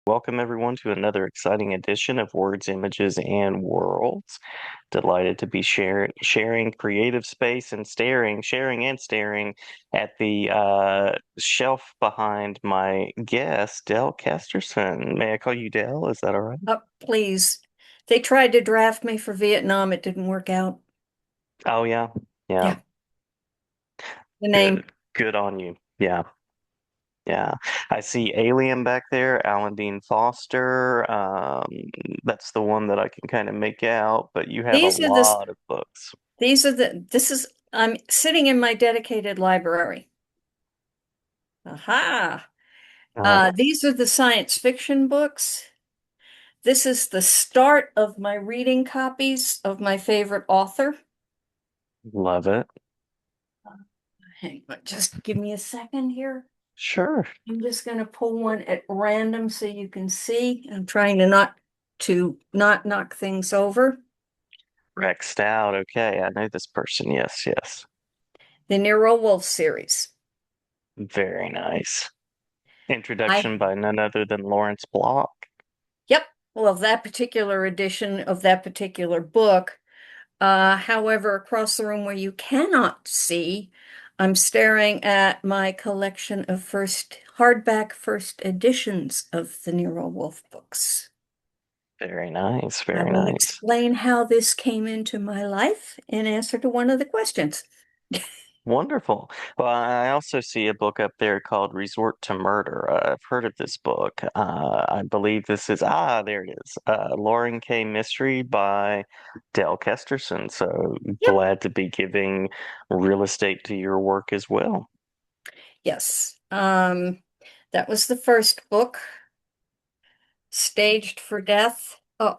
Welcome everyone to another exciting edition of Words, Images, and Worlds. Delighted to be sharing creative space and sharing and staring at the shelf behind my guest, Dale Kesterson. May I call you Dale? Is that all right? Please. They tried to draft me for Vietnam. It didn't work out. Oh yeah, yeah. Yeah, the name. Good on you. Yeah. Yeah, I see Alien back there, Alan Dean Foster. That's the one that I can kind of make out, but you have a These are the, lot of books. this is, I'm sitting in my dedicated library. Aha. Oh, These are the science fiction books. This is the start of my reading copies of my favorite author. love it. Hang on, just give me a second here. Sure. I'm just going to pull one at random so you can see. I'm trying to not knock things over. Rexed out. Okay, I know this person. Yes, yes. The Nero Wolfe series. Very nice. I, Introduction by none other than Lawrence Block. yep, well, that particular edition of that particular book. However, across the room where you cannot see, I'm staring at my collection of hardback first editions of the Nero Wolfe books. Very nice. I Very will nice. explain how this came into my life in answer to one of the questions. Wonderful. Well, I also see a book up there called Resort to Murder. I've heard of this book. I believe this is, there it is. Lauren Kaye Mystery by Dale Kesterson. So Yep. glad to be giving real estate to your work as well. Yes. That was the first book, Staged for Death. Oh,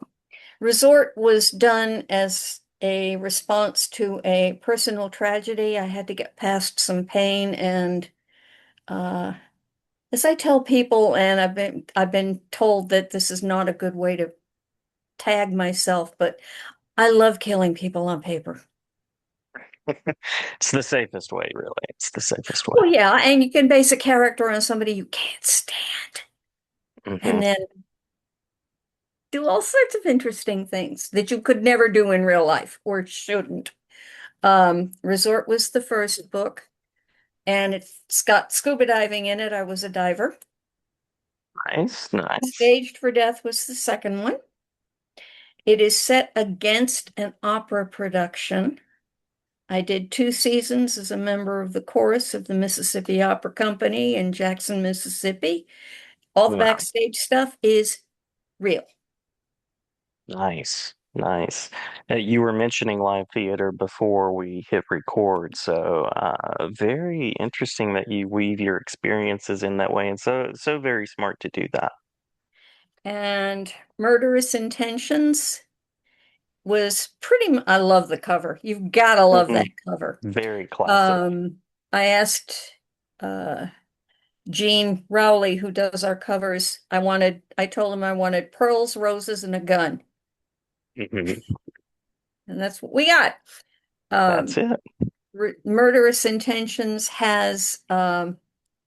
Resort was done as a response to a personal tragedy. I had to get past some pain, and uh, as I tell people, and I've been told that this is not a good way to tag myself, but I love killing people on paper. It's the safest way, really. It's the safest way. Well, yeah, and you can base a character on somebody you can't stand, and Hmm. then do all sorts of interesting things that you could never do in real life or shouldn't. Resort was the first book. And it's got scuba diving in it. I was a diver. Nice, nice. Staged for Death was the second one. It is set against an opera production. I did 2 seasons as a member of the chorus of the Mississippi Opera Company in Jackson, Mississippi. All the Wow. backstage stuff is real. Nice, nice. You were mentioning live theater before we hit record, so very interesting that you weave your experiences in that way, and so very smart to do that. And Murderous Intentions was I love the cover. You've got to love Hmm. that cover. Very classic. Um, I asked uh, Gene Rowley, who does our covers, I told him I wanted pearls, roses, and a gun. Hmm. And that's what we got. That's Um, it. Murderous Intentions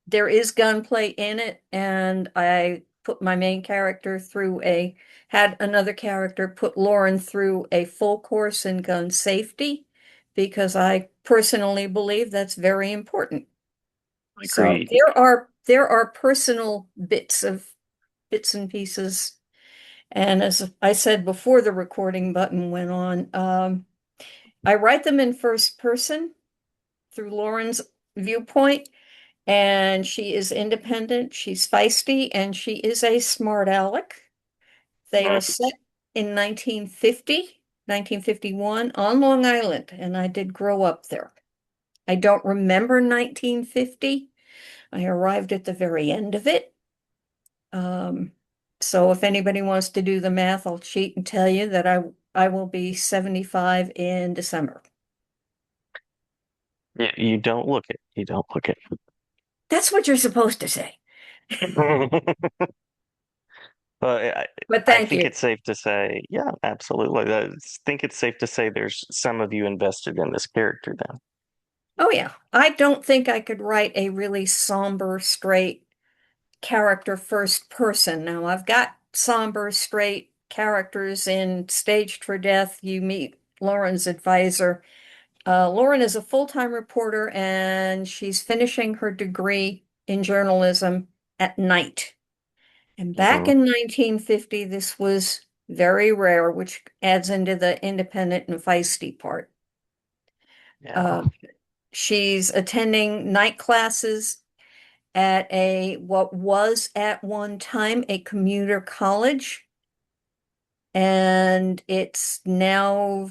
there is gunplay in it, and I put my main character had another character put Lauren through a full course in gun safety because I personally believe that's very important. So Agreed. there are personal bits and pieces. And as I said before the recording button went on, I write them in first person through Lauren's viewpoint, and she is independent, she's feisty, and she is a smart aleck. They are set in 1951 on Long Island, and I did grow up there. I don't remember 1950. I arrived at the very end of it. Um, so if anybody wants to do the math, I'll cheat and tell you that I will be 75 in December. Yeah, you don't look it. You don't look it. That's what you're supposed to say. But But I thank think you. it's safe to say, yeah, absolutely. I think it's safe to say there's some of you invested in this character then. Oh yeah, I don't think I could write a really somber, straight, character first person. Now, I've got somber, straight characters in Staged for Death. You meet Lauren's advisor. Lauren is a full-time reporter and she's finishing her degree in journalism at night. And back Hmm. in 1950, this was very rare, which adds into the independent and feisty part. Yeah. Uh, she's attending night classes at a what was at one time a commuter college, and it's now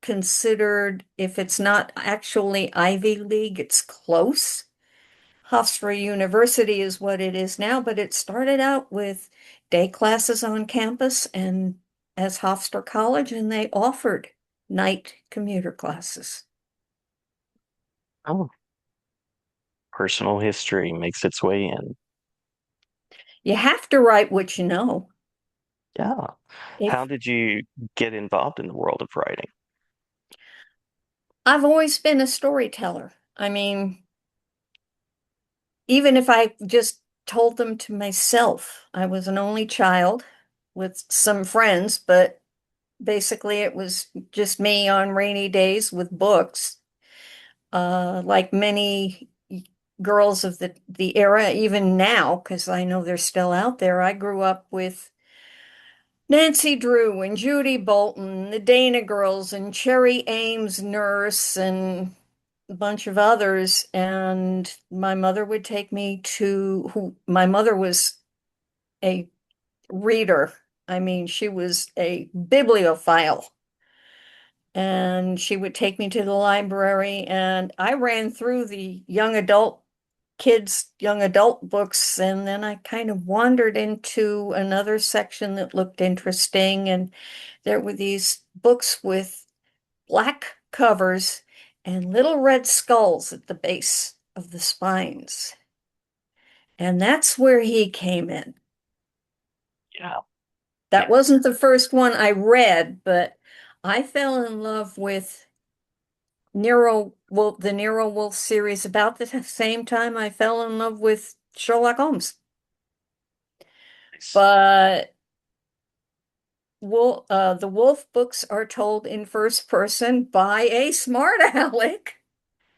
considered, if it's not actually Ivy League, it's close. Hofstra University is what it is now, but it started out with day classes on campus and as Hofstra College, and they offered night commuter classes. Oh, personal history makes its way in. You have to write what you know. Yeah. How If did you get involved in the world of writing? I've always been a storyteller. I mean, even if I just told them to myself, I was an only child with some friends, but basically it was just me on rainy days with books. Like many girls of the era, even now, because I know they're still out there, I grew up with Nancy Drew and Judy Bolton, the Dana Girls, and Cherry Ames Nurse, and a bunch of others. And my mother would take me to who my mother was a reader. I mean, she was a bibliophile. And she would take me to the library, and I ran through the young adult books, and then I kind of wandered into another section that looked interesting. And there were these books with black covers and little red skulls at the base of the spines. And that's where he came in. Yeah. That Yeah. wasn't the first one I read, but I fell in love with the Nero Wolfe series about the same time I fell in love with Sherlock Holmes. Nice. But the Wolfe books are told in first person by a smart aleck.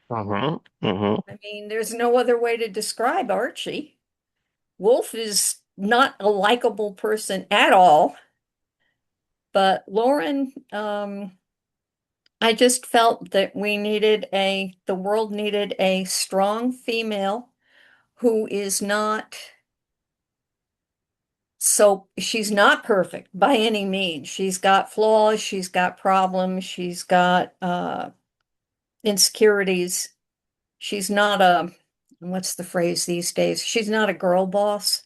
Hmm. Hmm. I mean, there's no other way to describe Archie. Wolfe is not a likable person at all, but Lauren, I just felt that the world needed a strong female who is not so she's not perfect by any means. She's got flaws, she's got problems, she's got insecurities. She's not what's the phrase these days? She's not a girl boss.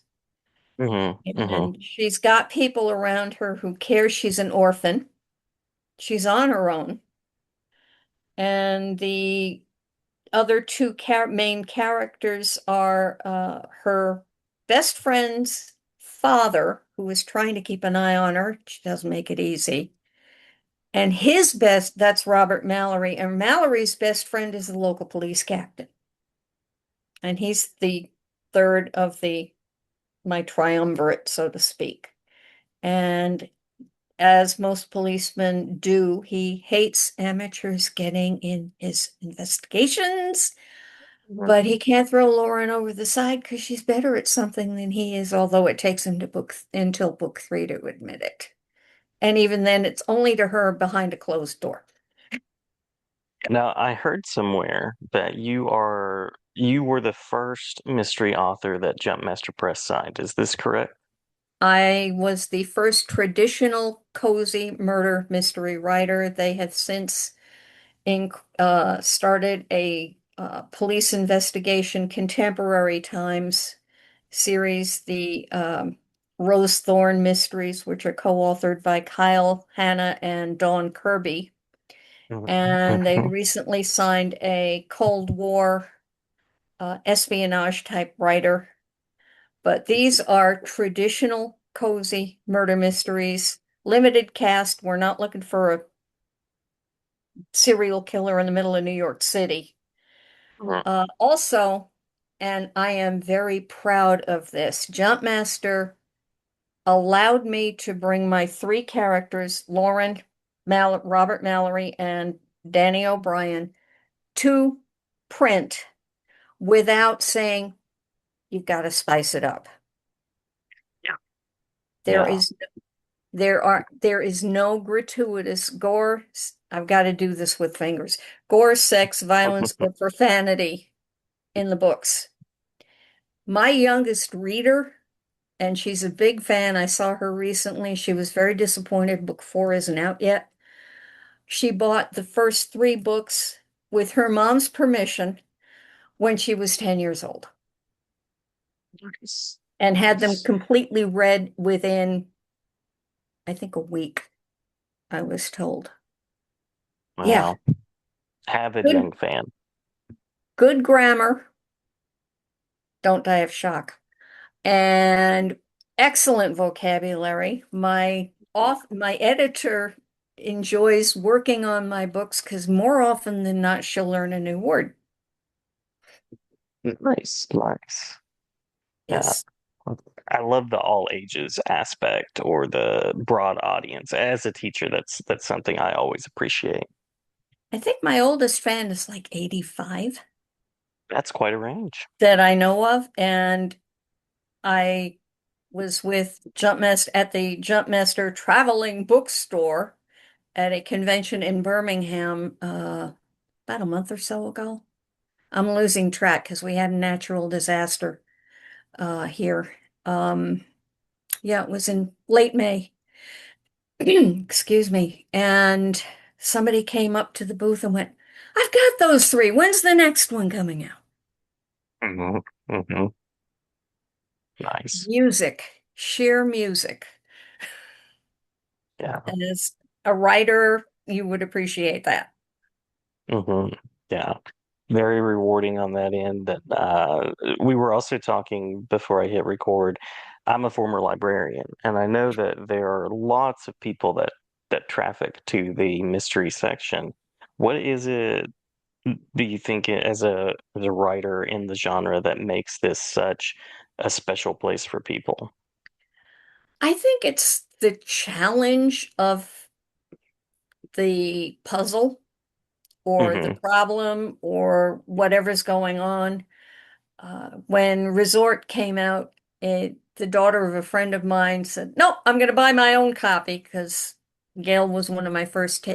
Hmm. Hmm. And she's got people around her who care. She's an orphan. She's on her own. And the other two main characters are her best friend's father, who is trying to keep an eye on her. She doesn't make it easy. And that's Robert Mallory. And Mallory's best friend is the local police captain. And he's the third of my triumvirate, so to speak. And as most policemen do, he hates amateurs getting in his investigations, but he can't throw Lauren over the side because she's better at something than he is, although it takes him until book three to admit it. And even then, it's only to her behind a closed door. Now, I heard somewhere that you were the first mystery author that Jumpmaster Press signed. Is this correct? I was the first traditional cozy murder mystery writer. They have since started a police investigation, contemporary times series, the Rose Thorn Mysteries, which are co-authored by Kyle Hanna and Dawn Kirby. Mhm. And they Mhm. recently signed a Cold War espionage type writer. But these are traditional cozy murder mysteries, limited cast. We're not looking for a serial killer in the middle of New York City. Also, and I am very proud of this. Jumpmaster allowed me to bring my three characters, Robert Mallory, and Danny O'Brien, to print without saying, you've got to spice it up. Yeah. There Yeah. is there is no gratuitous gore. I've got to do this with fingers. Gore, sex, violence, or profanity in the books. My youngest reader, and she's a big fan. I saw her recently. She was very disappointed. Book four isn't out yet. She bought the first three books with her mom's permission when she was 10 years old Nice. and had them Nice. completely read within, I think, a week, I was told. Yeah, Wow. Avid good, young fan. good grammar. Don't die of shock. And excellent vocabulary. My editor enjoys working on my books because more often than not, she'll learn a new word. Nice. Nice. Yeah. Yes. I love the all ages aspect or the broad audience. As a teacher, that's something I always appreciate. I think my oldest fan is like 85 That's quite a range. that I know of. And I was with Jumpmaster at the Jumpmaster Traveling Bookstore at a convention in Birmingham about a month or so ago. I'm losing track because we had a natural disaster here. Um, yeah, it was in late May. Excuse me. And somebody came up to the booth and went, I've got those three. When's the next one coming out? Hmm. Hmm. Nice. Music, sheer music. Yeah. As a writer, you would appreciate that. Hmm. Yeah. Very rewarding on that end. That we were also talking before I hit record. I'm a former librarian, and I know that there are lots of people that traffic to the mystery section. What is it, do you think, as a writer in the genre, that makes this such a special place for people? I think it's the challenge of the puzzle or the Hmm. problem or whatever's going on. When Resort came out, the daughter of a friend of mine said, "No, I'm going to buy my own copy," because Gail was one of my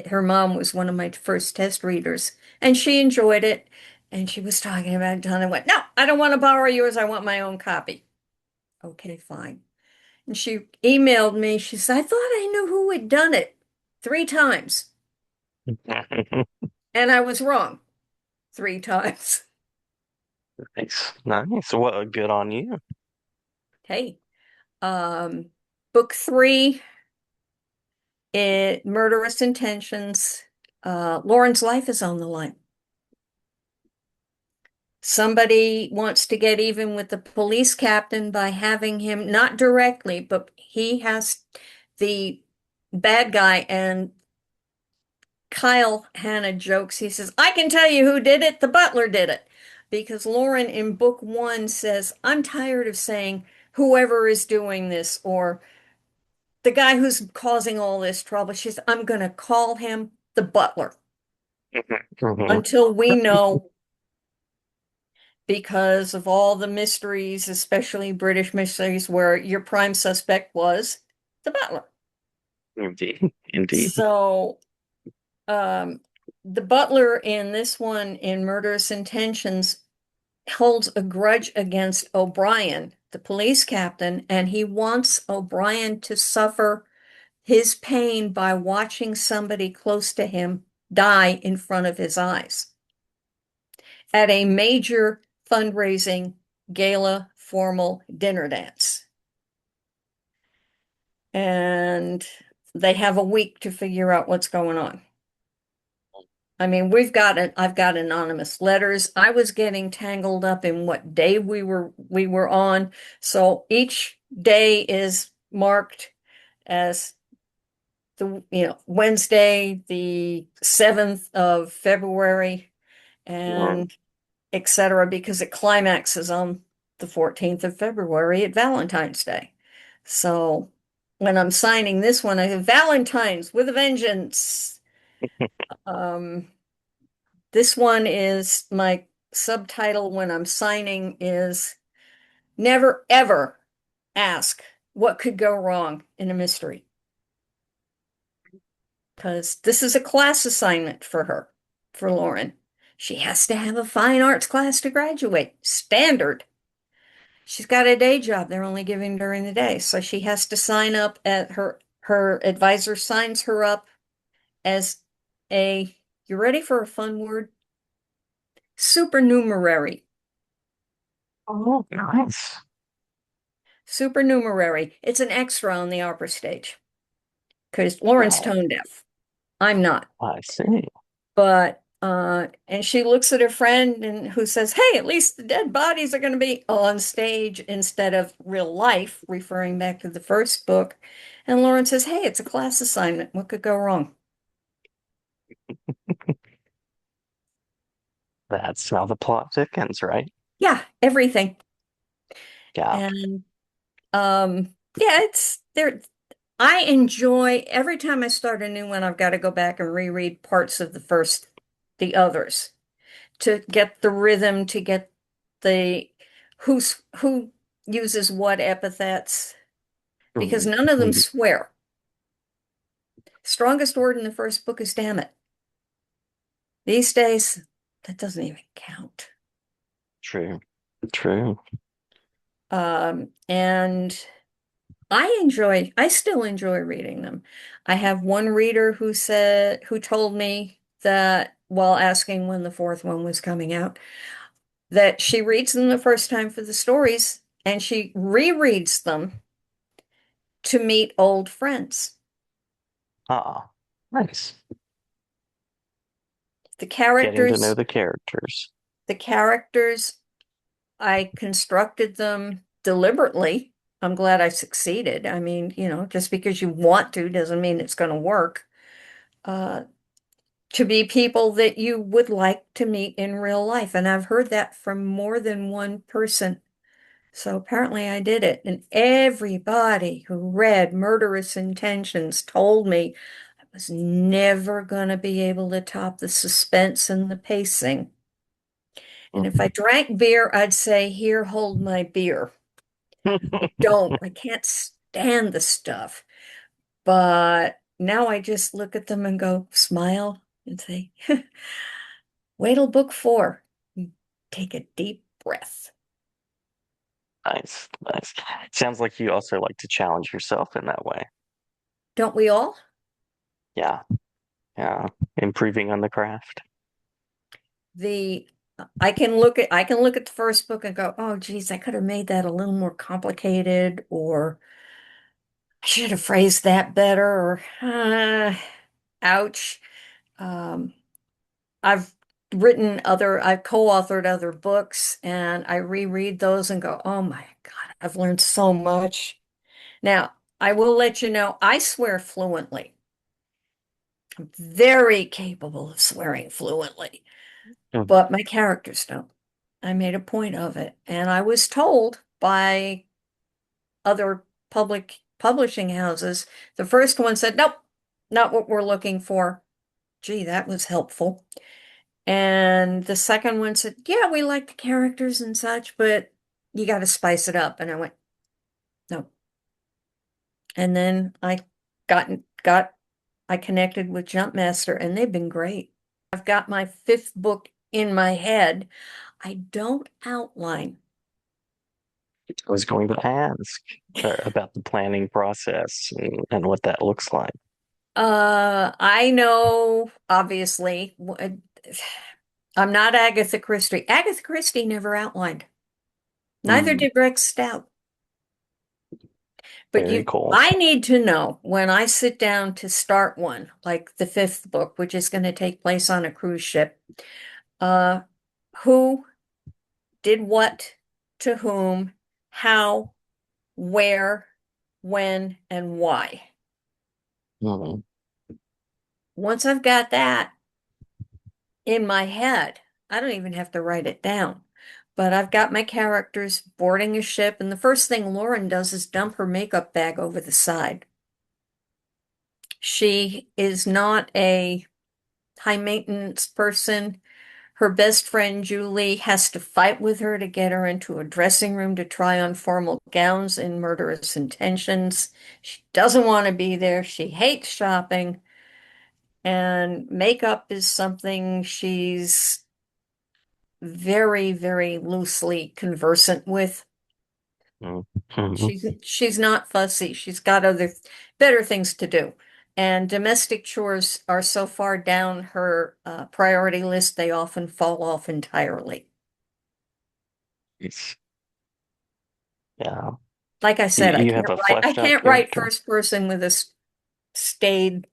her mom was one of my first test readers, and she enjoyed it. And she was talking about it, and I went, "No, I don't want to borrow yours. I want my own copy." Okay, fine. And she emailed me. She said, "I thought I knew who had done it three times." And I was wrong three times. Nice, nice. Well, good on you. Hey, um, book three, Murderous Intentions. Lauren's life is on the line. Somebody wants to get even with the police captain by having him, not directly, but he has the bad guy, and Kyle Hanna jokes. He says, I can tell you who did it. The butler did it. Because Lauren in book one says, I'm tired of saying whoever is doing this or the guy who's causing all this trouble. She's, I'm going to call him the butler Hmm. until we know, because of all the mysteries, especially British mysteries, where your prime suspect was the butler. Indeed, indeed. So, um, the butler in this one, in Murderous Intentions, holds a grudge against O'Brien, the police captain, and he wants O'Brien to suffer his pain by watching somebody close to him die in front of his eyes at a major fundraising gala formal dinner dance. And they have a week to figure out what's going on. I mean, I've got anonymous letters. I was getting tangled up in what day we were on. So each day is marked as Wednesday, the 7th of February. Mm. And etc., because it climaxes on the 14th of February at Valentine's Day. So when I'm signing this one, I have Valentine's with a Vengeance. Um, this one is my subtitle when I'm signing is Never Ever Ask What Could Go Wrong in a Mystery. Because this is a class assignment for her, for Lauren. She has to have a fine arts class to graduate, standard. She's got a day job they're only giving during the day, so she has to sign up at her advisor signs her up as a, you ready for a fun word? Supernumerary. Oh, nice. Supernumerary. It's an extra on the opera stage because Lauren's Right. tone deaf. I'm not. I see. But and she looks at her friend and who says, "Hey, at least the dead bodies are going to be on stage instead of real life," referring back to the first book. And Lauren says, "Hey, it's a class assignment. What could go wrong?" That's how the plot thickens, right? Yeah, everything. Yeah. And yeah, it's there. I enjoy every time I start a new one, I've got to go back and reread parts of the others to get the rhythm, to get the who uses what epithets, because Mhm. none of them Mhm. swear. Strongest word in the first book is damn it. These days, that doesn't even count. True. True. And I still enjoy reading them. I have one reader who told me that while asking when the fourth one was coming out, that she reads them the first time for the stories and she rereads them to meet old friends. Ah, nice. The Getting to know characters, the characters. the characters, I constructed them deliberately. I'm glad I succeeded. I mean, just because you want to doesn't mean it's going to work. Uh, to be people that you would like to meet in real life. And I've heard that from more than one person. So apparently I did it. And everybody who read Murderous Intentions told me I was never going to be able to top the suspense and the pacing. And if I drank beer, I'd say, "Here, hold my beer." I don't. I can't stand the stuff. But now I just look at them and go, smile and say, "Wait till book four." Take a deep breath. Nice, nice. Sounds like you also like to challenge yourself in that way. Don't we all? Yeah, yeah. Improving on the craft. The I can look at the first book and go, "Oh, geez, I could have made that a little more complicated," or "I should have phrased that better," or ouch. Um, I've I've co-authored other books and I reread those and go, "Oh my God, I've learned so much." Now, I will let you know, I swear fluently. I'm very capable of swearing fluently, Mhm. but my characters don't. I made a point of it. And I was told by other public publishing houses, the first one said, "Nope, not what we're looking for." Gee, that was helpful. And the second one said, "Yeah, we like the characters and such, but you got to spice it up." And I went, "No." And then got got I connected with Jumpmaster and they've been great. I've got my fifth book in my head. I don't outline. I was going to ask about the planning process and what that looks like. I know, obviously, I'm not Agatha Christie. Agatha Christie never outlined. Neither Mm, did Rex Stout. But very cool. I need to know when I sit down to start one, like the fifth book, which is going to take place on a cruise ship, uh, who did what to whom, how, where, when, and why. Mm, Once I've got that in my head, I don't even have to write it down. But I've got my characters boarding a ship, and the first thing Lauren does is dump her makeup bag over the side. She is not a high maintenance person. Her best friend Julie has to fight with her to get her into a dressing room to try on formal gowns in murderous intentions. She doesn't want to be there. She hates shopping, and makeup is something she's very, very loosely conversant with. Mhm. She's not fussy. She's got other better things to do. And domestic chores are so far down her priority list, they often fall off entirely. It's- Yeah. Like I You, said, you have a I fleshed out can't write character. first person with a staid,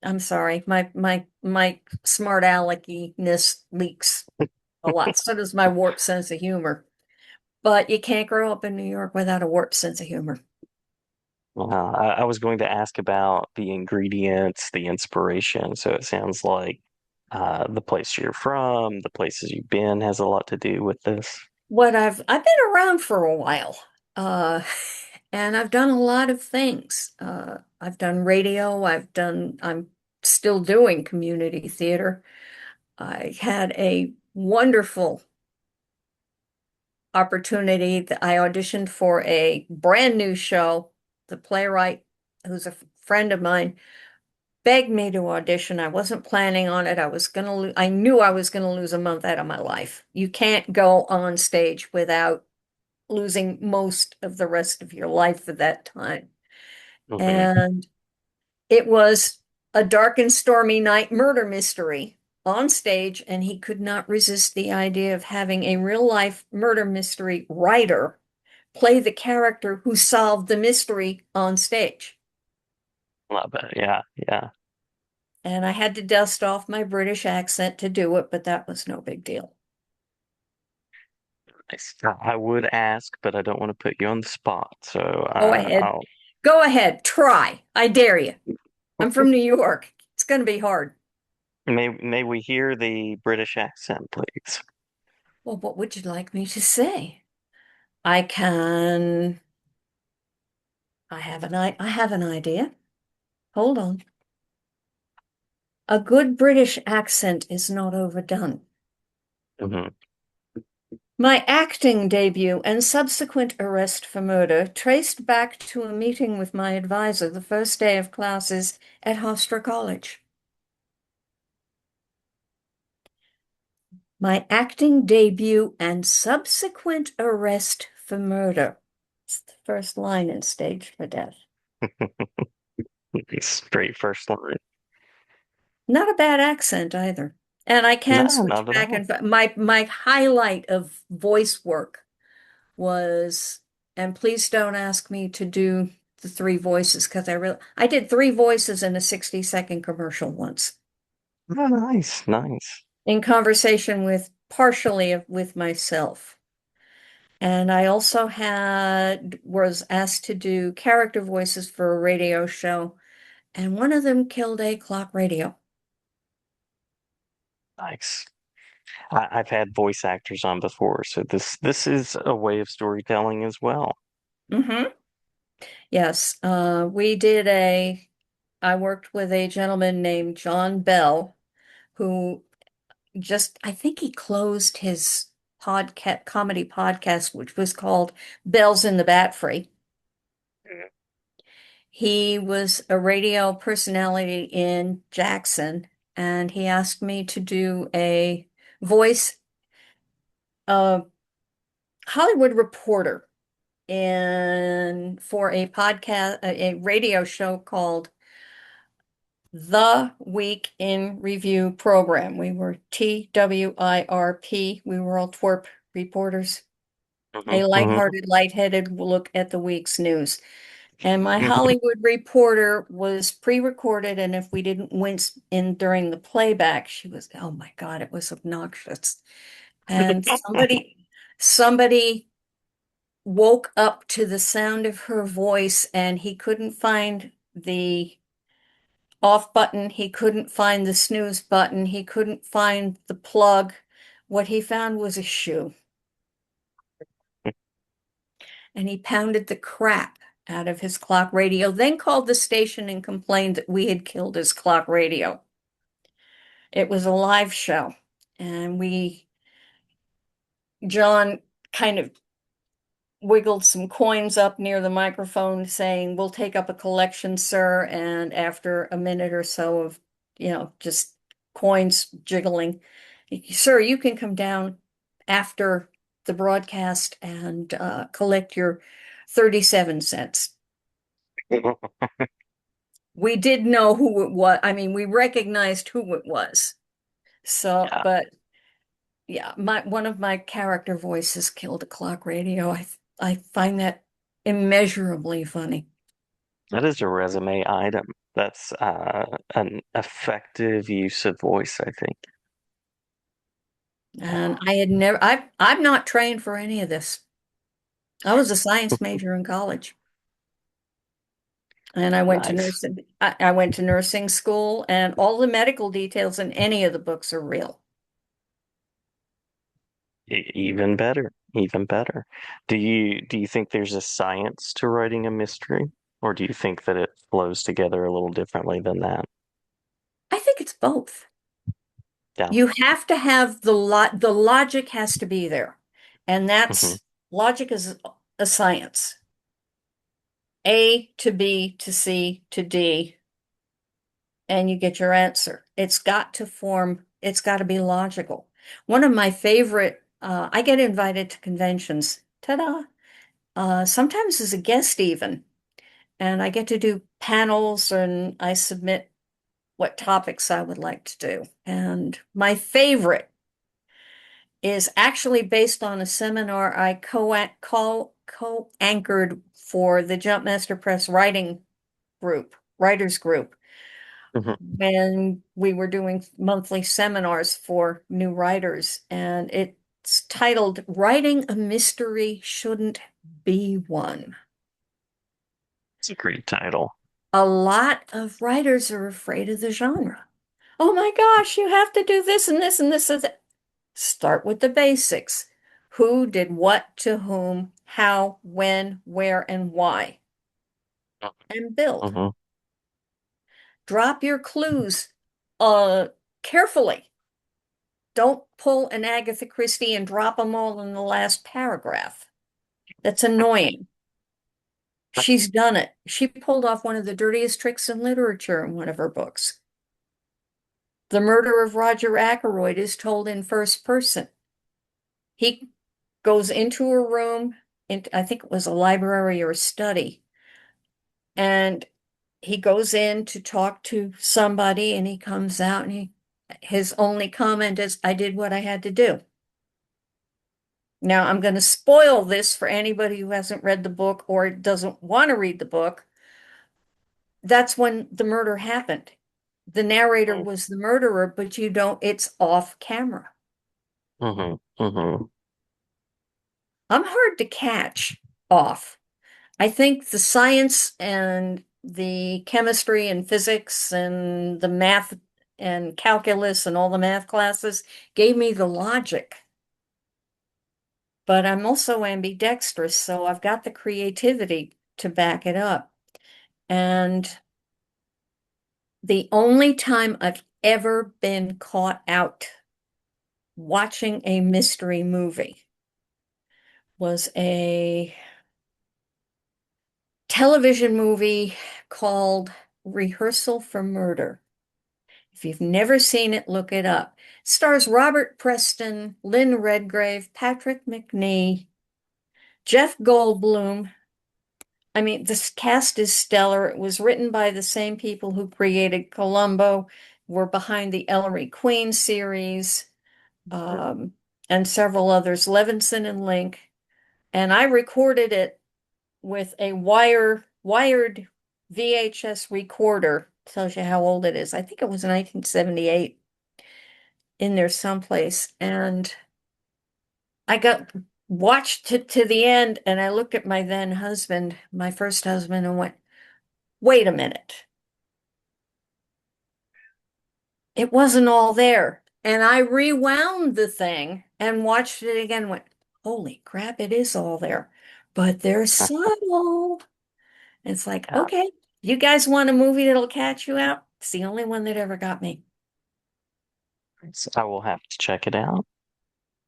I'm sorry, my smart alecky-ness leaks a lot. So does my warped sense of humor. But you can't grow up in New York without a warped sense of humor. I was going to ask about the ingredients, the inspiration. So it sounds like the place you're from, the places you've been has a lot to do with this. I've been around for a while. Uh and I've done a lot of things. I've done radio, I'm still doing community theater. I had a wonderful opportunity that I auditioned for a brand new show. The playwright, who's a friend of mine, begged me to audition. I wasn't planning on it. I knew I was gonna lose a month out of my life. You can't go on stage without losing most of the rest of your life at that time. Hmm. And it was a dark and stormy night murder mystery on stage, and he could not resist the idea of having a real life murder mystery writer play the character who solved the mystery on stage. Love it. Yeah, yeah. And I had to dust off my British accent to do it, but that was no big deal. I would ask, but I don't want to put you on the spot. So Go ahead. I'll Go ahead. Try. I dare you. I'm from New York. It's going to be hard. may we hear the British accent, please? Well, what would you like me to say? I can. I have an idea. Hold on. A good British accent is not overdone. Hmm. My acting debut and subsequent arrest for murder traced back to a meeting with my advisor the first day of classes at Hofstra College. My acting debut and subsequent arrest for murder. It's the first line in Staged for Death. Straight first line. Not a bad accent either. And I can No, switch not at back all. and my highlight of voice work was, and please don't ask me to do the three voices because I did three voices in a 60-second commercial once Oh, nice, nice. in conversation with partially with myself. And I also was asked to do character voices for a radio show, and one of them killed a clock radio. Nice. I've had voice actors on before, so this is a way of storytelling as well. Hmm. Yes, I worked with a gentleman named John Bell, who I think he closed his comedy podcast, which was called Bells in the Bat Free. He was a radio personality in Jackson, and he asked me to do a voice, uh, Hollywood reporter for a podcast, a radio show called The Week in Review Program. We were TWIRP. We were all twerp reporters. Hmm. A Hmm. lighthearted, lightheaded look at the week's news. And my Hollywood reporter was pre-recorded, and if we didn't wince in during the playback, she was, oh my God, it was obnoxious. And somebody woke up to the sound of her voice, and he couldn't find the off button. He couldn't find the snooze button. He couldn't find the plug. What he found was a shoe. And he pounded the crap out of his clock radio, then called the station and complained that we had killed his clock radio. It was a live show. And John kind of wiggled some coins up near the microphone saying, "We'll take up a collection, sir." And after a minute or so of, just coins jiggling, "Sir, you can come down after the broadcast and collect your 37 cents." We did know who it was. I mean, we recognized who it was. So, Yeah, but yeah, my one of my character voices killed a clock radio. I find that immeasurably funny. that is a resume item. That's an effective use of voice, I think. And I had never I'm not trained for any of this. I was a science major in college. And Nice. I went to nursing school, and all the medical details in any of the books are real. Even better, even better. Do you think there's a science to writing a mystery, or do you think that it flows together a little differently than that? I think it's both. Yeah. You have to have the logic has to be there. And Hmm. that's logic is a science. A to B to C to D, and you get your answer. It's got to be logical. One of my favorite, I get invited to conventions, ta-da, sometimes as a guest even, and I get to do panels and I submit what topics I would like to do. And my favorite is actually based on a seminar I co-anchored for the Jumpmaster Press writers group, Hmm. when we were doing monthly seminars for new writers. And it's titled "Writing a Mystery Shouldn't Be One." It's a great title. A lot of writers are afraid of the genre. Oh my gosh, you have to do this and this and this and that. Start with the basics. Who did what to whom, how, when, where, and why, and build. Hmm. Drop your clues uh carefully. Don't pull an Agatha Christie and drop them all in the last paragraph. That's annoying. She's done it. She pulled off one of the dirtiest tricks in literature in one of her books. The murder of Roger Ackroyd is told in first person. He goes into a room, I think it was a library or a study, and he goes in to talk to somebody and he comes out and his only comment is, "I did what I had to do." Now, I'm going to spoil this for anybody who hasn't read the book or doesn't want to read the book. That's when the murder happened. The narrator was the murderer, but it's off camera. Hmm. Hmm. I'm hard to catch off. I think the science and the chemistry and physics and the math and calculus and all the math classes gave me the logic. But I'm also ambidextrous, so I've got the creativity to back it up. And the only time I've ever been caught out watching a mystery movie was a television movie called Rehearsal for Murder. If you've never seen it, look it up. It stars Robert Preston, Lynn Redgrave, Patrick McNee, Jeff Goldblum. I mean, this cast is stellar. It was written by the same people who created Columbo, were behind the Ellery Queen series, um, and several others, Levinson and Link. And I recorded it with a wired VHS recorder. Tells you how old it is. I think it was 1978 in there someplace. And I got watched to the end and I looked at my then husband, my first husband, and went, "Wait a minute. it wasn't all there. And I rewound the thing and watched it again and went, holy crap, it is all there. But they're subtle. It's like, Yeah, okay, you guys want a movie that'll catch you out? It's the only one that ever got me. I will have to check it out.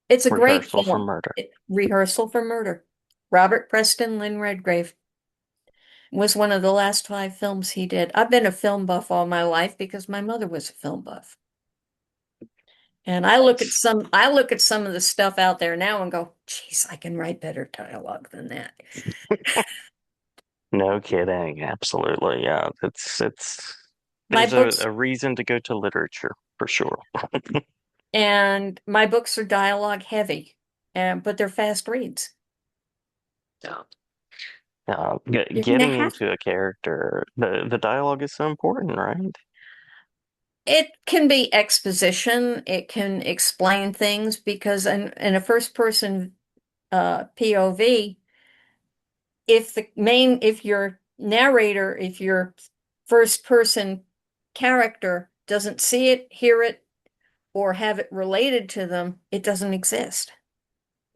It's a great Rehearsal for film. Murder. Rehearsal for Murder. Robert Preston Lynn Redgrave was one of the last five films he did. I've been a film buff all my life because my mother was a film buff. And Nice. I look at some of the stuff out there now and go, geez, I can write better dialogue than that. No kidding. Absolutely. Yeah. My There's books a reason to go to literature for sure. and my books are dialogue heavy, and but they're fast reads. Yeah. You're gonna Getting have into a character, the dialogue is so important, right? it can be exposition, it can explain things because in a first person POV, if your narrator, if your first person character doesn't see it, hear it, or have it related to them, it doesn't exist.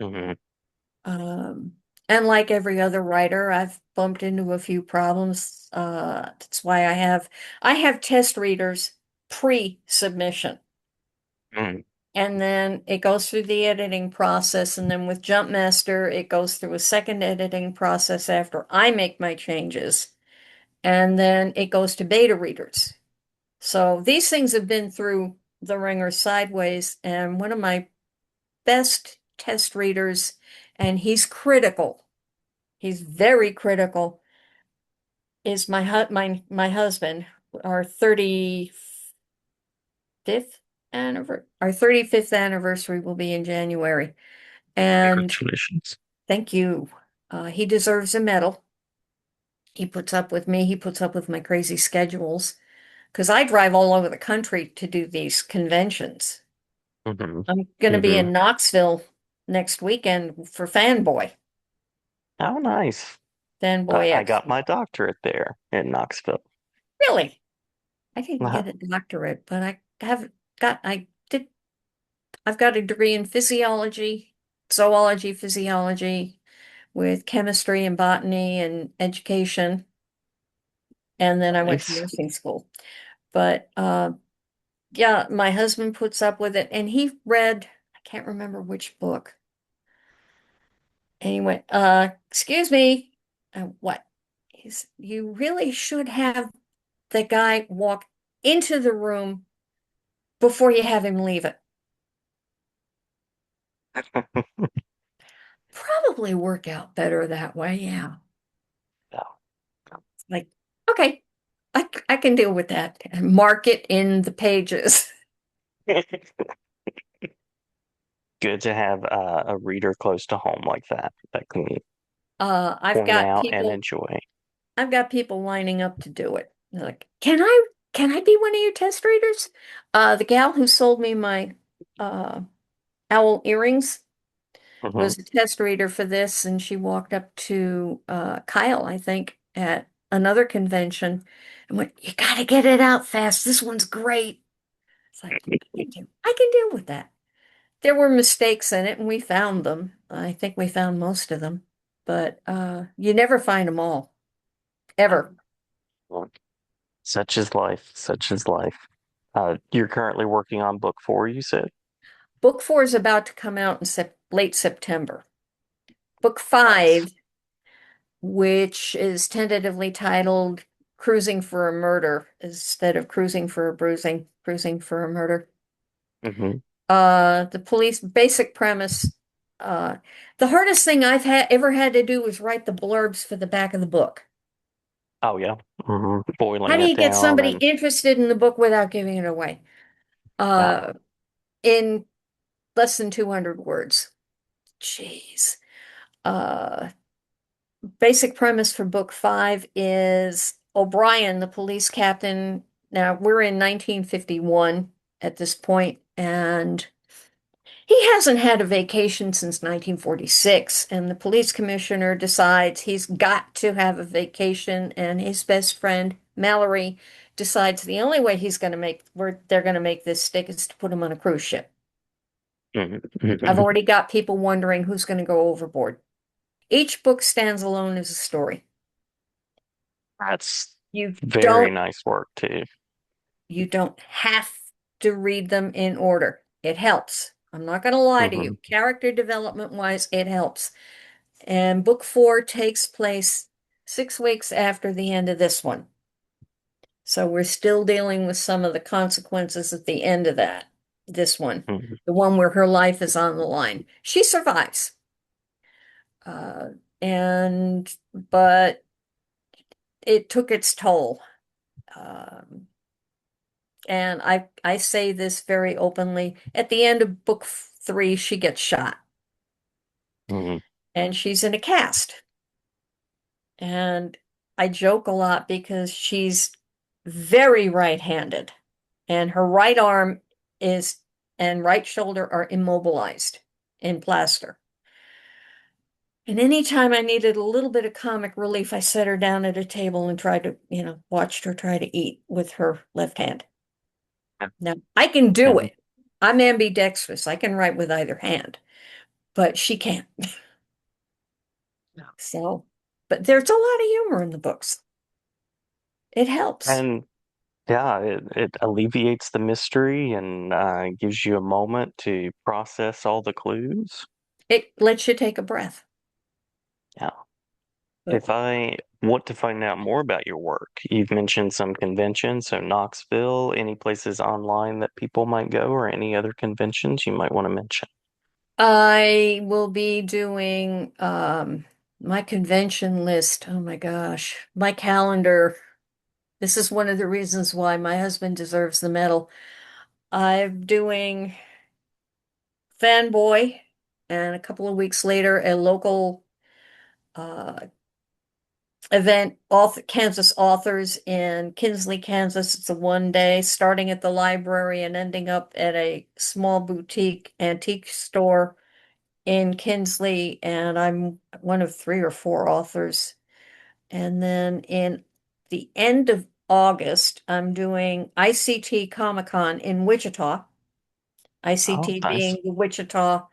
Hmm. Um, and like every other writer, I've bumped into a few problems. That's why I have test readers pre-submission. Mm. And then it goes through the editing process. And then with Jumpmaster, it goes through a second editing process after I make my changes. And then it goes to beta readers. So these things have been through the ringer sideways. And one of my best test readers, and he's critical. He's very critical, is my husband. Our 35th anniversary will be in January. And Congratulations. thank you. He deserves a medal. He puts up with me. He puts up with my crazy schedules because I drive all over the country to do these conventions. Hmm. I'm going to be Hmm. in Knoxville next weekend for Oh, nice. Fanboy I X. got my doctorate there in Knoxville. Really? I didn't Uh, get a doctorate, but I did, I've got a degree in physiology, zoology, physiology with chemistry and botany and education. And then I went to Nice. nursing school. But yeah, my husband puts up with it. And he read, I can't remember which book. And he went, excuse me, what? You really should have the guy walk into the room before you have him leave it. Probably work out better that way. Yeah. Like, okay, I can deal with that and mark it in the pages. Good to have a reader close to home like that that can I've point got out and enjoy. people lining up to do it. They're like, can I be one of your test readers? The gal who sold me my uh owl earrings Hmm. was a test reader for this, and she walked up to Kyle, I think, at another convention and went, you gotta get it out fast. This one's great. It's like, I can deal with that. There were mistakes in it, and we found them. I think we found most of them, but you never find them all, ever. Such is life. Such is life. You're currently working on book four, you said? Book four is about to come out in late September. Book Nice. five, which is tentatively titled Cruising for a Murder instead of Cruising for a Bruising, Cruising for a Murder. Hmm. The police basic premise, uh, the hardest thing I've ever had to do was write the blurbs for the back of the book. Oh yeah. Hmm. How Boiling do it you get down somebody and interested in the book without giving it away? yeah. Uh, in less than 200 words. Jeez. Uh, Basic premise for book five is O'Brien, the police captain. Now we're in 1951 at this point, and he hasn't had a vacation since 1946. And the police commissioner decides he's got to have a vacation, and his best friend, Mallory, decides the only way he's going to make where they're going to make this stick is to put him on a cruise ship. I've Mhm. already got people wondering who's going to go overboard. Each book stands alone as a story. That's You very don't nice work too. you don't have to read them in order. It helps. I'm not going to lie to Hmm. you. Character development wise, it helps. And book four takes place 6 weeks after the end of this one. So we're still dealing with some of the consequences at the end of this one, Hmm. the one where her life is on the line. She survives. Uh, but it took its toll. Um, and I say this very openly. At the end of book three, she gets shot Hmm. and she's in a cast. And I joke a lot because she's very right-handed and her right arm is and right shoulder are immobilized in plaster. And anytime I needed a little bit of comic relief, I set her down at a table and tried to, watched her try to eat with her left hand. Now, I can do And it. I'm ambidextrous. I can write with either hand, but she can't. So, but there's a lot of humor in the books. It helps. and yeah, it alleviates the mystery and gives you a moment to process all the clues. It lets you take a breath. Yeah. But If I want to find out more about your work, you've mentioned some conventions, so Knoxville, any places online that people might go, or any other conventions you might want to mention. I will be doing my convention list. Oh my gosh, my calendar. This is one of the reasons why my husband deserves the medal. I'm doing Fanboy, and a couple of weeks later, a local uh, event, Kansas authors in Kinsley, Kansas. It's a 1 day, starting at the library and ending up at a small boutique antique store in Kinsley. And I'm one of three or four authors. And then in the end of August, I'm doing ICT Comic Con in Wichita. Oh, ICT nice. being the Wichita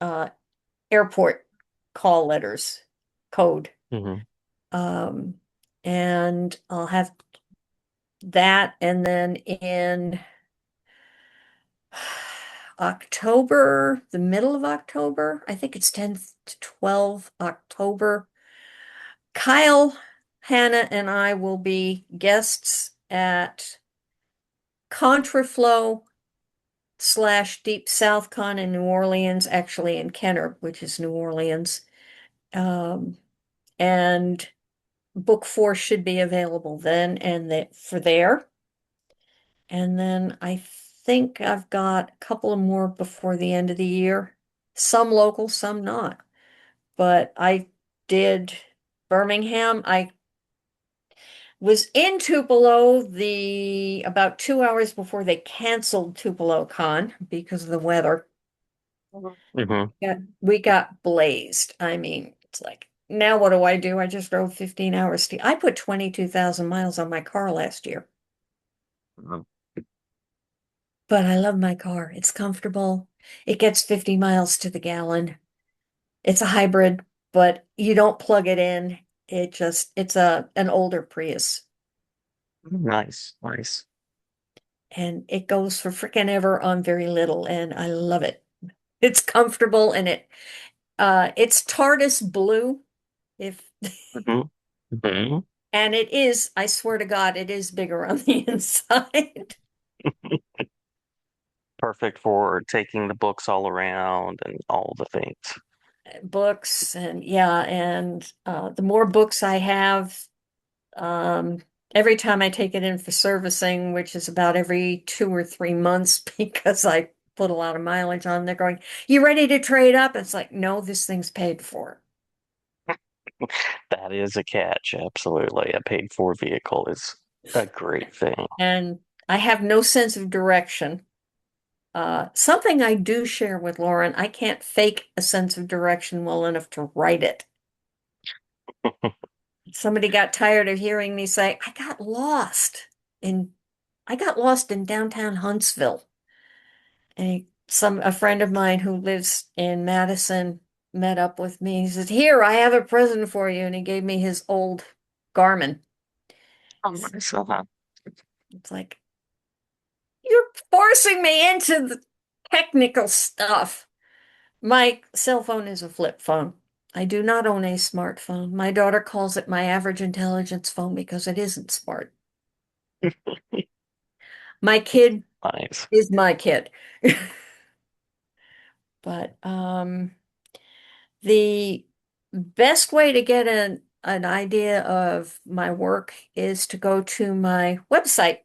uh, airport call letters code. Hmm. Um, and I'll have that. And then in October, the middle of October, I think it's 10th to 12 October, Kyle, Hannah, and I will be guests at Contraflow / Deep South Con in New Orleans, actually in Kenner, which is New Orleans. Um, and book four should be available then and that for there. And then I think I've got a couple of more before the end of the year. Some local, some not. But I did Birmingham. I was in Tupelo the about 2 hours before they canceled Tupelo Con because of the weather. Hmm. We got blazed. I mean, it's like now what do? I just drove 15 hours I put 22,000 miles on my car last year. But I love my car. It's comfortable. It gets 50 miles to the gallon. It's a hybrid, but you don't plug it in. It's a an older Prius Nice, nice. and it goes for freaking ever on very little and I love it. It's comfortable and it's TARDIS blue if Hmm. Hmm. and it is, I swear to God, it is bigger on the inside. Perfect for taking the books all around and all the things. Books and yeah, and the more books I have, Um, every time I take it in for servicing, which is about every 2 or 3 months, because I put a lot of mileage on, they're going, "You ready to trade up?" It's like, no, this thing's paid for. That is a catch, absolutely. A paid for vehicle is a great thing. And I have no sense of direction. Something I do share with Lauren, I can't fake a sense of direction well enough to write it. Somebody got tired of hearing me say, I got lost. in I got lost in downtown Huntsville. And a friend of mine who lives in Madison met up with me. He said, "Here, I have a present for you." And he gave me his old Garmin. Oh, nice. Uh-huh. It's like, you're forcing me into the technical stuff. My cell phone is a flip phone. I do not own a smartphone. My daughter calls it my average intelligence phone because it isn't smart. My kid Nice. is my kid. But the best way to get an idea of my work is to go to my website.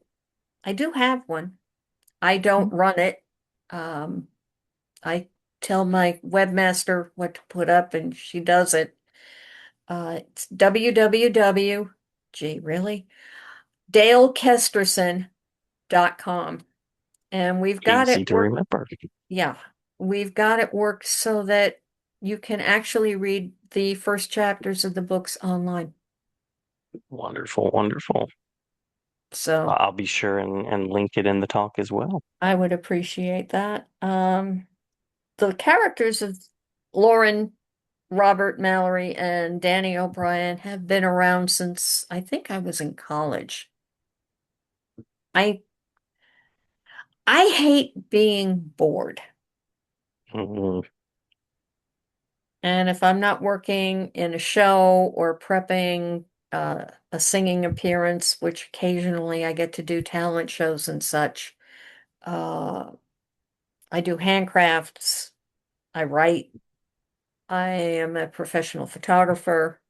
I do have one. I don't run it. Um, I tell my webmaster what to put up and she does it. It's www, gee, really? DaleKesterson.com. And we've got Easy it to worked. remember. Yeah, we've got it worked so that you can actually read the first chapters of the books online. Wonderful, wonderful. So I'll be sure and link it in the talk as well. I would appreciate that. The characters of Lauren, Robert Mallory, and Danny O'Brien have been around since I think I was in college. I I hate being bored. Mhm. And if I'm not working in a show or prepping a singing appearance, which occasionally I get to do talent shows and such, uh, I do handcrafts, I write, I am a professional photographer.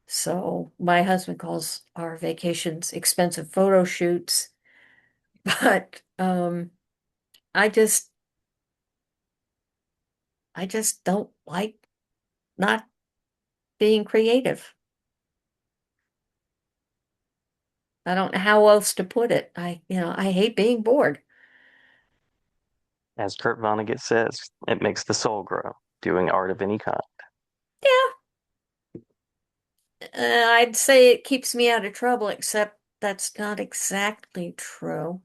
So my husband calls our vacations expensive photo shoots, but I just I just don't like not being creative. I don't know how else to put it. I hate being bored. As Kurt Vonnegut says, it makes the soul grow, doing art of any kind. Yeah, I'd say it keeps me out of trouble, except that's not exactly true.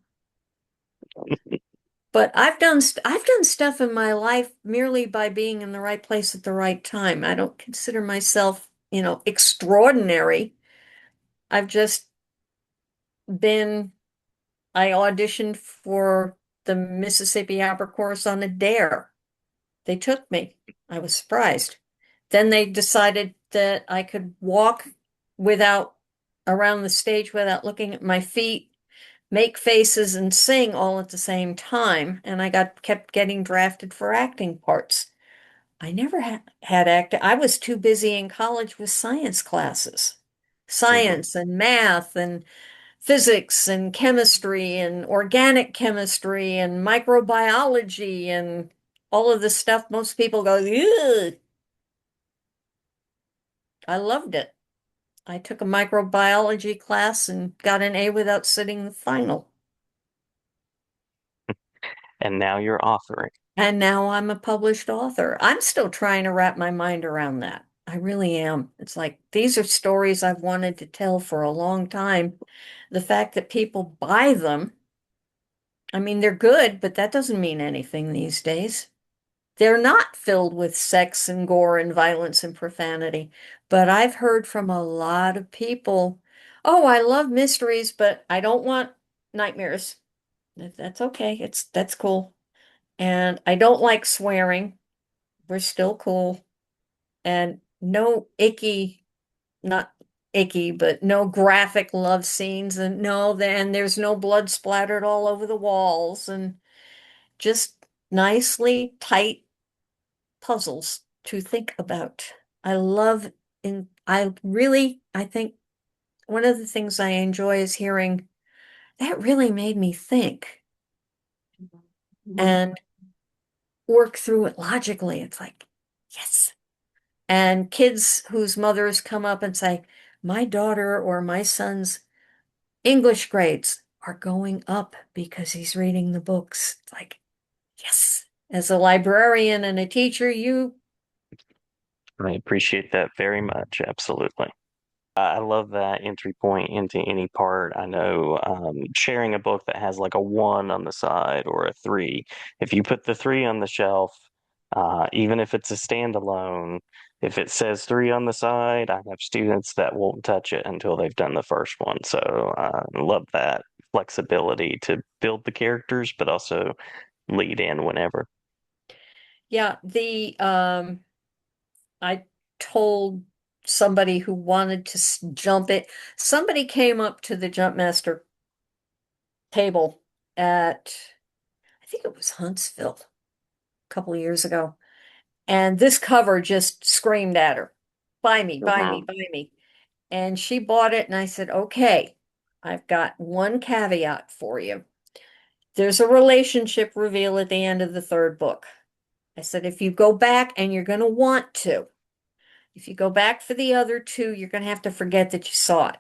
But I've done stuff in my life merely by being in the right place at the right time. I don't consider myself, extraordinary. I've just been I auditioned for the Mississippi Opera Chorus on a dare. They took me. I was surprised. Then they decided that I could walk without around the stage without looking at my feet, make faces and sing all at the same time, and I got kept getting drafted for acting parts. I never had acting. I was too busy in college with science classes. Mhm. Science and math and physics and chemistry and organic chemistry and microbiology and all of this stuff most people go, "Ugh." I loved it. I took a microbiology class and got an A without sitting the final. And now you're authoring. And now I'm a published author. I'm still trying to wrap my mind around that. I really am. It's like these are stories I've wanted to tell for a long time. The fact that people buy them, I mean, they're good, but that doesn't mean anything these days. They're not filled with sex and gore and violence and profanity. But I've heard from a lot of people, "Oh, I love mysteries, but I don't want nightmares." That's okay. That's cool. And I don't like swearing. We're still cool. And no icky, not icky, but no graphic love scenes. And no, then there's no blood splattered all over the walls and just nicely tight puzzles to think about. I think one of the things I enjoy is hearing that really made me think and work through it logically. It's like, yes. And kids whose mothers come up and say, "My daughter or my son's English grades are going up because he's reading the books." It's like, yes. As a librarian and a teacher, you I appreciate that very much. Absolutely. I love that entry point into any part. I know sharing a book that has like a one on the side or a three, if you put the three on the shelf, even if it's a standalone, if it says three on the side, I have students that won't touch it until they've done the first one. So I love that flexibility to build the characters, but also lead in whenever. Yeah, the I told somebody who wanted to jump it. Somebody came up to the jump master table at, I think it was Huntsville a couple of years ago. And this cover just screamed at her, buy me, buy me, Mhm. buy me. And she bought it. And I said, okay, I've got one caveat for you. There's a relationship reveal at the end of the third book. I said, if you go back and you're going to want to, if you go back for the other two, you're going to have to forget that you saw it.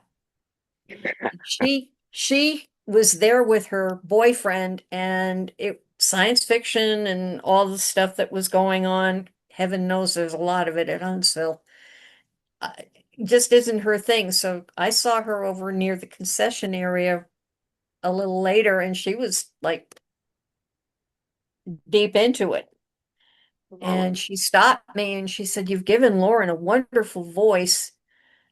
She was there with her boyfriend and it science fiction and all the stuff that was going on. Heaven knows there's a lot of it at Huntsville. Uh, just isn't her thing. So I saw her over near the concession area a little later and she was like deep into it. And she stopped me and she said, "You've given Lauren a wonderful voice."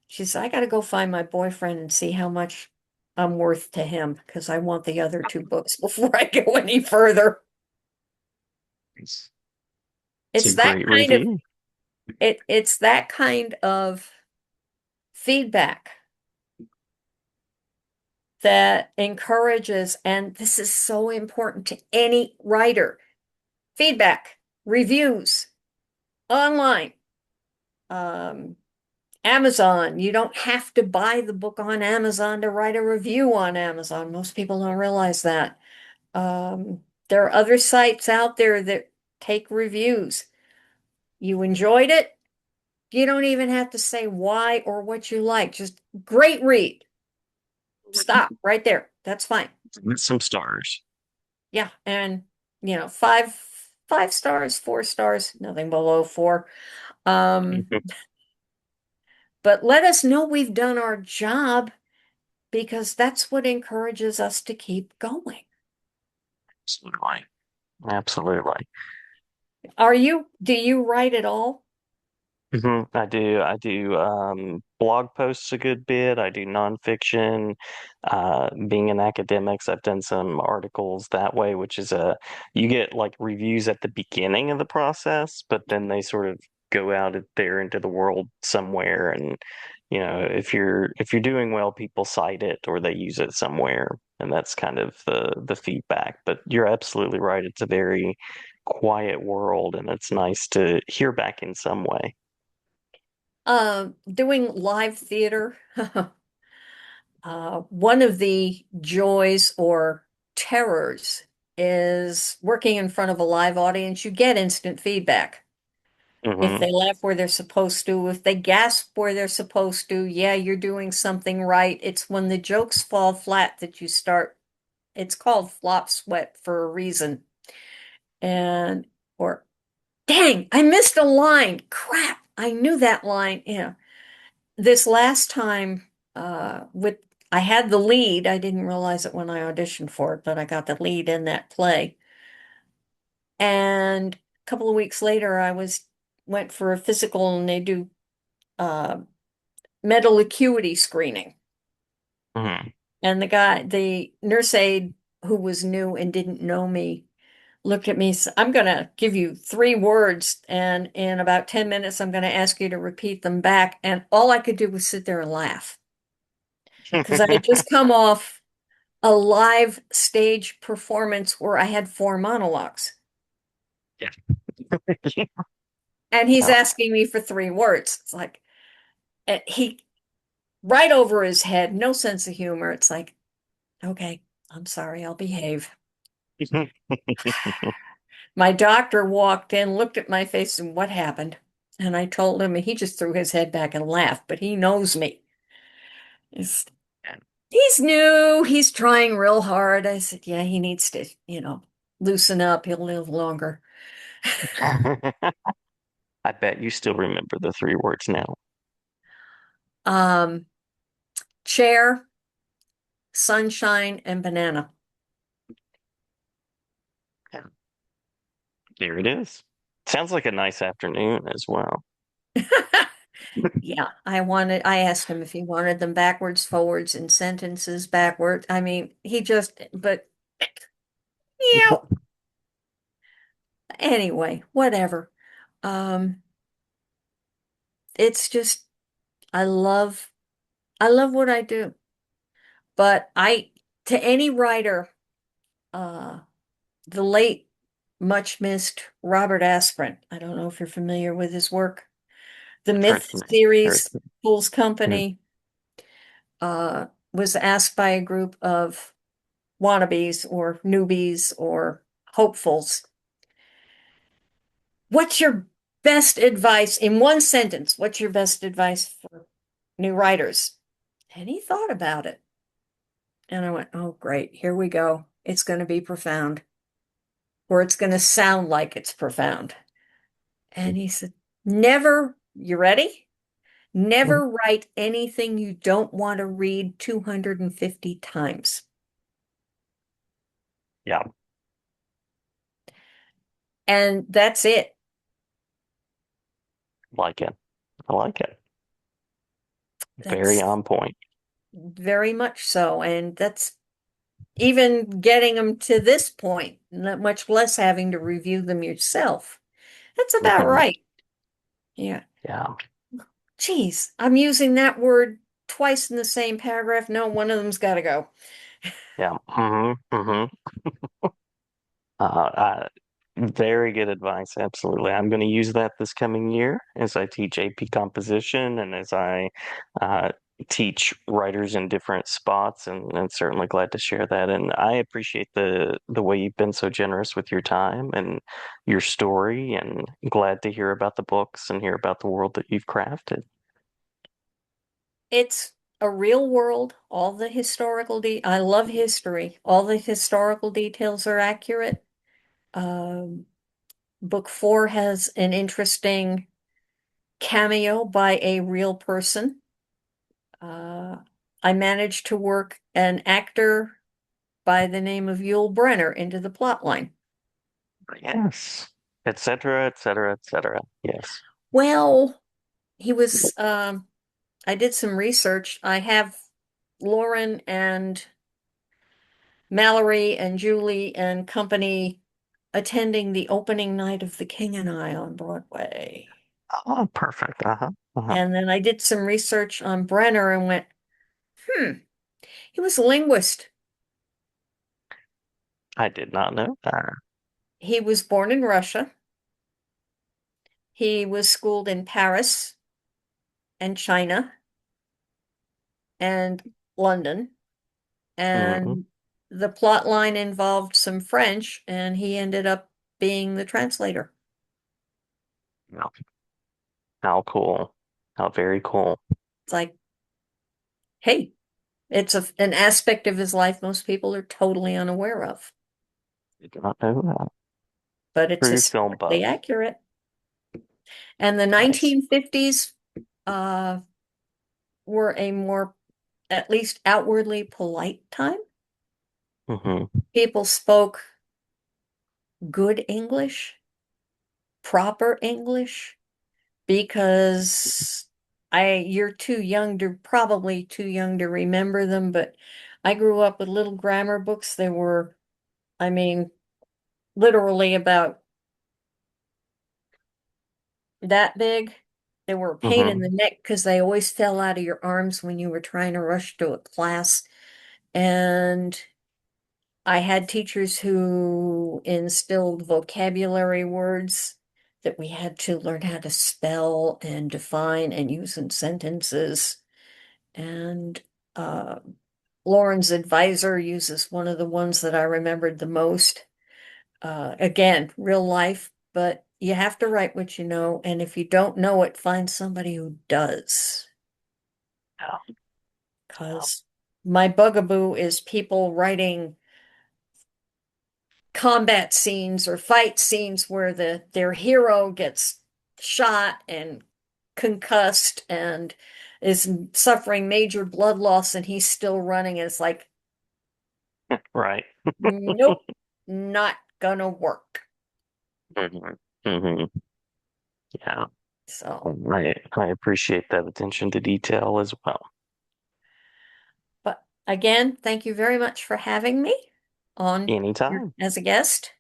She said, "I got to go find my boyfriend and see how much I'm worth to him because I want the other two books before I go any further." It's a It's that great kind of review. it's that kind of feedback that encourages, and this is so important to any writer. Feedback, reviews, online, um, Amazon. You don't have to buy the book on Amazon to write a review on Amazon. Most people don't realize that. There are other sites out there that take reviews. You enjoyed it. You don't even have to say why or what you like. Just great read. Stop right there. That's fine. With some stars. Yeah. And five stars, 4 stars, nothing below four. Um, but let us know we've done our job because that's what encourages us to keep going. Absolutely. Absolutely. Do you write at all? I do. I do blog posts a good bit. I do nonfiction. Being in academics, I've done some articles that way, which is you get like reviews at the beginning of the process, but then they sort of go out there into the world somewhere, and if you're doing well, people cite it or they use it somewhere, and that's kind of the feedback. But you're absolutely right. It's a very quiet world, and it's nice to hear back in some way. Doing live theater. One of the joys or terrors is working in front of a live audience. You get instant feedback. If Hmm. they laugh where they're supposed to, if they gasp where they're supposed to, yeah, you're doing something right. It's when the jokes fall flat that you start. It's called flop sweat for a reason. And, or, dang, I missed a line. Crap, I knew that line. This last time, with I had the lead. I didn't realize it when I auditioned for it, but I got the lead in that play. And a couple of weeks later, I was went for a physical, and they do uh, mental acuity screening. Hmm. And the nurse aide who was new and didn't know me, looked at me. I'm going to give you 3 words, and in about 10 minutes, I'm going to ask you to repeat them back. And all I could do was sit there and laugh because I had just come off a live stage performance where I had 4 monologues. Yeah. And he's Yeah. asking me for 3 words. It's like, he right over his head, no sense of humor. It's like, okay, I'm sorry, I'll behave. My doctor walked in, looked at my face, and what happened? And I told him, and he just threw his head back and laughed, but he knows me. He's, he's new, he's trying real hard. I said, yeah, he needs to, loosen up. He'll live longer. I bet you still remember the three words now. chair, sunshine, and banana. Yeah. There it is. Sounds like a nice afternoon as well. Yeah, I asked him if he wanted them backwards, forwards, in sentences, backward. I mean, but yeah, anyway, whatever. Um, it's just, I love, I love what I do. But to any writer, uh, the late, much missed Robert Asprin, I don't know if you're familiar with his work. The I've heard Myth the name. Heard series, the Fool's name. Company, was asked by a group of wannabes or newbies or hopefuls, what's your best advice in one sentence? What's your best advice for new writers? And he thought about it. And I went, oh, great. Here we go. It's going to be profound, or it's going to sound like it's profound. And he said, you ready? Mhm. Never write anything you don't want to read 250 times. Yeah, And that's it. like it. I like it. Very That's on point. very much so. And that's even getting them to this point, much less having to review them yourself. That's about Hmm. right. Yeah. Yeah, Geez, I'm using that word twice in the same paragraph. No, one of them's got to go. yeah. Uh, very good advice. Absolutely. I'm going to use that this coming year as I teach AP composition and as I uh, teach writers in different spots, and certainly glad to share that. And I appreciate the way you've been so generous with your time and your story, and glad to hear about the books and hear about the world that you've crafted. It's a real world. All the historical I love history. All the historical details are accurate. Um, Book 4 has an interesting cameo by a real person. Uh, I managed to work an actor by the name of Yul Brenner into the plot line. Yes, etc., etc., etc. Yes. Well, he was, I did some research. I have Lauren and Mallory and Julie and company attending the opening night of The King and I on Broadway. Oh, perfect. Uh-huh. Uh-huh. And then I did some research on Brenner and went, hmm, he was a linguist. I did not know that. He was born in Russia. He was schooled in Paris and China and London. Mm-hmm. And the plot line involved some French, and he ended up being the translator. How cool. How very cool. It's like, hey, an aspect of his life most people are totally unaware of, Did not know that. but it's True film historically buff. accurate. And the Nice. 1950s uh, were a more, at least outwardly polite time. Mm-hmm. People spoke good English, proper English, because you're probably too young to remember them, but I grew up with little grammar books. They were, I mean, literally about that big. They were a pain in Mm-hmm. the neck because they always fell out of your arms when you were trying to rush to a class. And I had teachers who instilled vocabulary words that we had to learn how to spell and define and use in sentences. And uh, Lauren's advisor uses one of the ones that I remembered the most. Again, real life, but you have to write what you know. And if you don't know it, find somebody who does. Yeah. Yeah. Because my bugaboo is people writing combat scenes or fight scenes where their hero gets shot and concussed, and is suffering major blood loss and he's still running. And it's like, Right. nope, not gonna work. Hmm. Hmm. Yeah. So, I appreciate that attention to detail as well. but again, thank you very much for having me on Anytime. as a guest.